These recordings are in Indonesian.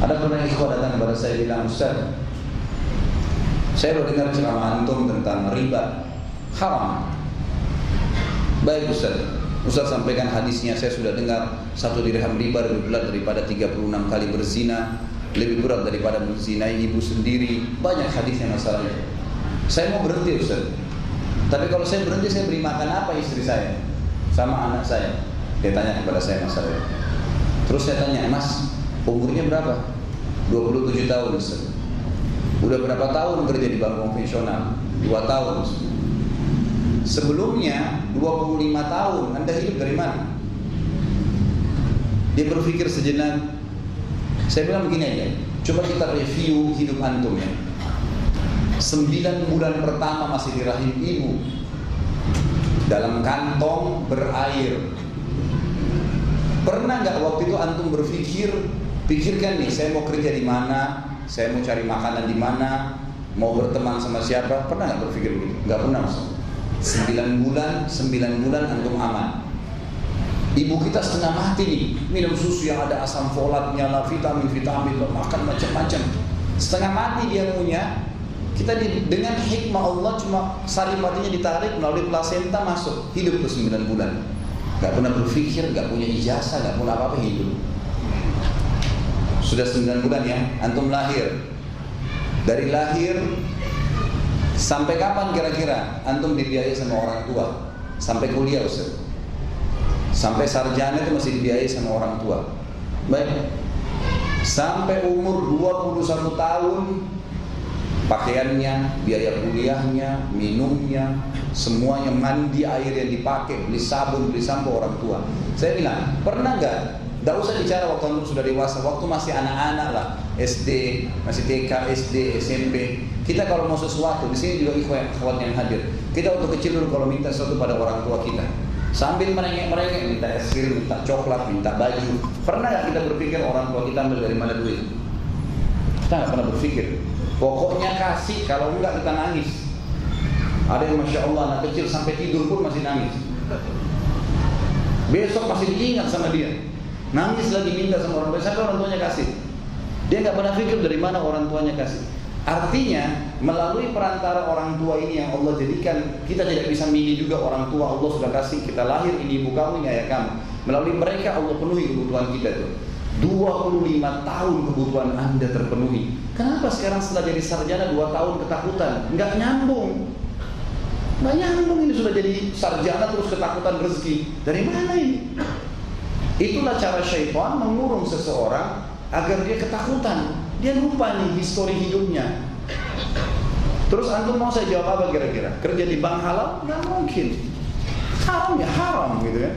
Ada pernah ikhwah datang kepada saya bilang, Ustaz, saya baru dengar ceramah antum tentang riba, haram. Baik Ustaz, Ustaz sampaikan hadisnya. Saya sudah dengar 1 dirham riba lebih berat daripada 36 kali berzina, lebih berat daripada menzinai ibu sendiri. Banyak hadisnya masalah itu. Saya mau berhenti Ustaz, tapi kalau saya berhenti, saya beri makan apa istri saya sama anak saya? Dia tanya kepada saya masalah itu. Terus saya tanya, Mas, umurnya berapa? 27 tahun Ustaz. Udah berapa tahun kerja di bank konvensional? 2 tahun Ustaz. Sebelumnya 25 tahun Anda hidup dari mana? Dia berpikir sejenak. Saya bilang begini aja, coba kita review hidup antum ya. 9 bulan pertama masih di rahim ibu, dalam kantong berair. Pernah nggak waktu itu antum berpikir, pikirkan nih, saya mau kerja di mana, saya mau cari makanan di mana, mau berteman sama siapa? Pernah nggak berpikir begitu? Nggak pernah Mas. 9 bulan antum aman. Ibu kita setengah mati nih, minum susu yang ada asam folatnya lah, vitamin, makan macam-macam. Setengah mati dia punya. Kita dengan hikmah Allah cuma saripatinya ditarik melalui plasenta masuk, hidup tuh 9 bulan. Gak pernah berpikir, gak punya ijazah, gak punya apa-apa, hidup. Sudah 9 bulan ya, antum lahir. Dari lahir sampai kapan kira-kira antum dibiayai sama orang tua? Sampai kuliah Ustaz. Sampai sarjana itu masih dibiayai sama orang tua. Baik. Sampai umur 21 tahun, pakaiannya, biaya kuliahnya, minumnya, semuanya, mandi, air yang dipakai, beli sabun, beli sampo orang tua. Saya bilang, pernah nggak? Nggak usah bicara waktu antum sudah dewasa, waktu masih anak-anak lah, SD, masih TK, SD, SMP. Kita kalau mau sesuatu, di sini juga ikhwan yang hadir. Kita waktu kecil dulu kalau minta sesuatu pada orang tua kita, sambil merengek-merengek, minta es krim, minta coklat, minta baju. Pernah nggak kita berpikir orang tua kita ambil dari mana duit? Kita nggak pernah berpikir. Pokoknya kasih, kalau enggak kita nangis. Ada yang Masya Allah anak kecil sampai tidur pun masih nangis. Besok masih diingat sama dia, nangis lagi minta sama orang tua, sampai orang tuanya kasih. Dia nggak pernah pikir dari mana orang tuanya kasih. Artinya melalui perantara orang tua ini yang Allah jadikan, kita tidak bisa milih juga orang tua. Allah sudah kasih, kita lahir, ini ibu kamu, ini ayah kamu. Melalui mereka Allah penuhi kebutuhan kita itu. 25 tahun kebutuhan Anda terpenuhi. Kenapa sekarang setelah jadi sarjana 2 tahun ketakutan? Nggak nyambung. Nggak nyambung, ini sudah jadi sarjana terus ketakutan rezeki. Dari mana ini? Itulah cara syaitan mengurung seseorang agar dia ketakutan. Dia lupa nih histori hidupnya. Terus antum mau saya jawab apa kira-kira? Kerja di bank halal? Nggak mungkin. Haram ya haram gitu kan.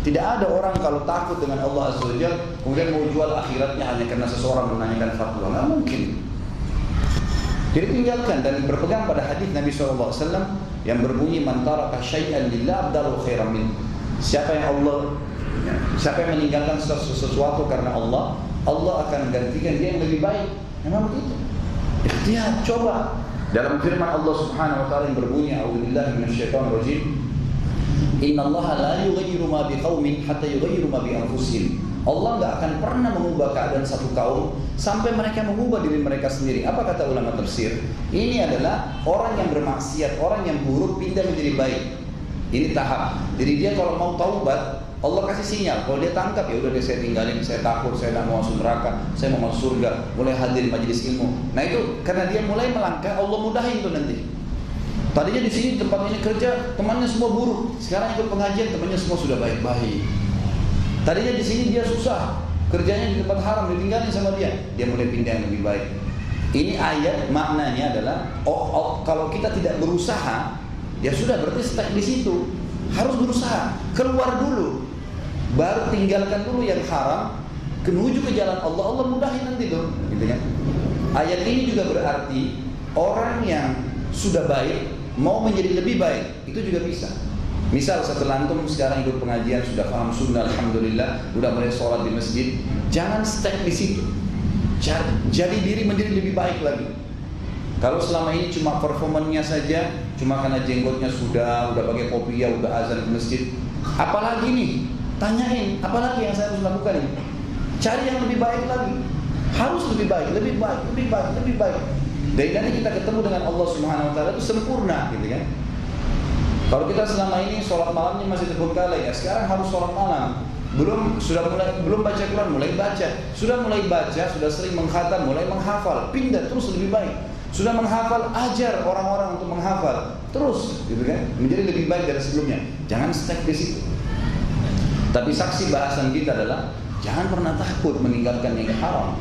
Tidak ada orang kalau takut dengan Allah Azza wa Jalla kemudian mau jual akhiratnya hanya karena seseorang menanyakan fatwa. Nggak mungkin. Jadi tinggalkan dan berpegang pada hadis Nabi SAW yang berbunyi, man taraka syai'an lillah abdalu khairan min. Siapa yang meninggalkan sesuatu karena Allah, Allah akan gantikan dia yang lebih baik. Memang begitu. Ikhtiar, coba. Dalam firman Allah Subhanahu wa taala yang berbunyi, a'udzubillahi minasyaitonir rajim, innallaha la yughayyiru ma biqaumin hatta yughayyiru ma bi anfusihim. Allah enggak akan pernah mengubah keadaan satu kaum sampai mereka mengubah diri mereka sendiri. Apa kata ulama tafsir? Ini adalah orang yang bermaksiat, orang yang buruk pindah menjadi baik. Ini tahap. Jadi dia kalau mau taubat, Allah kasih sinyal. Kalau dia tangkap, ya udah deh saya tinggalin, saya takut, saya tidak mau masuk neraka, saya mau masuk surga, mulai hadir di majelis ilmu. Nah itu karena dia mulai melangkah, Allah mudahin tuh nanti. Tadinya di sini tempat ini kerja, temannya semua buruk. Sekarang ikut pengajian, temannya semua sudah baik-baik. Tadinya di sini dia susah, kerjanya di tempat haram, ditinggalin sama dia. Dia mulai pindah yang lebih baik. Ini ayat maknanya adalah, kalau kita tidak berusaha, ya sudah berarti stuck di situ. Harus berusaha, keluar dulu, baru tinggalkan dulu yang haram, menuju ke jalan Allah. Allah mudahin nanti tuh, gitu kan? Ayat ini juga berarti orang yang sudah baik mau menjadi lebih baik, itu juga bisa. Misal setelah antum sekarang ikut pengajian, sudah paham sunnah, alhamdulillah, sudah mulai sholat di masjid, jangan stuck di situ. Jadi diri menjadi lebih baik lagi. Kalau selama ini cuma performanya saja, cuma karena jenggotnya sudah pakai kopiah, udah azan di masjid, apalagi nih? Tanyain, apalagi yang saya harus lakukan ini? Cari yang lebih baik lagi. Harus lebih baik, lebih baik, lebih baik, lebih baik. Dari nanti kita ketemu dengan Allah Subhanahu Wa Taala itu sempurna, gitu kan? Kalau kita selama ini sholat malamnya masih terbengkalai, ya sekarang harus sholat malam. Belum baca Quran, mulai baca. Sudah mulai baca, sudah sering mengkhatam, mulai menghafal, pindah terus lebih baik. Sudah menghafal, ajar orang-orang untuk menghafal, terus, gitu kan? Menjadi lebih baik dari sebelumnya. Jangan stuck di situ. Tapi saksi bahasan kita adalah jangan pernah takut meninggalkan yang haram.